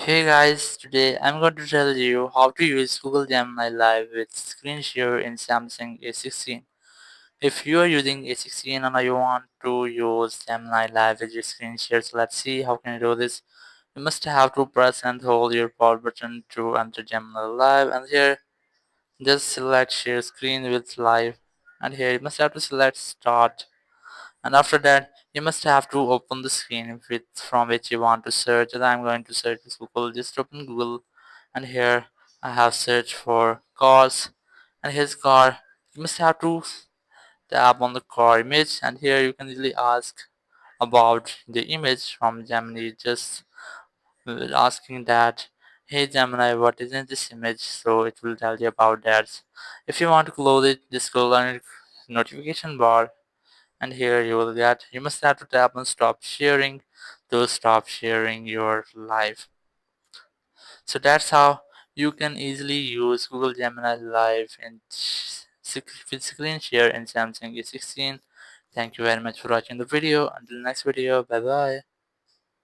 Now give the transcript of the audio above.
Hey guys, today I'm going to tell you how to use Google Gemini Live with screen share in Samsung A16. If you are using A16 and you want to use Gemini Live with your screen share, so let's see how can you do this. You must have to press and hold your power button to enter Gemini Live, and here just select share screen with live, and here you must have to select start, and after that you must have to open the screen from which you want to search. And I'm going to search with Google. Just open Google, and here I have searched for cars, and here's car. You must have to tap on the car image, and here you can easily ask about the image from Gemini. Just asking that, hey Gemini, what is in this image, so it will tell you about that. If you want to close it, just go on notification bar, and here you must have to tap on stop sharing to stop sharing your live. So that's how you can easily use Google Gemini Live and with screen share in Samsung A16. Thank you very much for watching the video. Until next video, bye bye.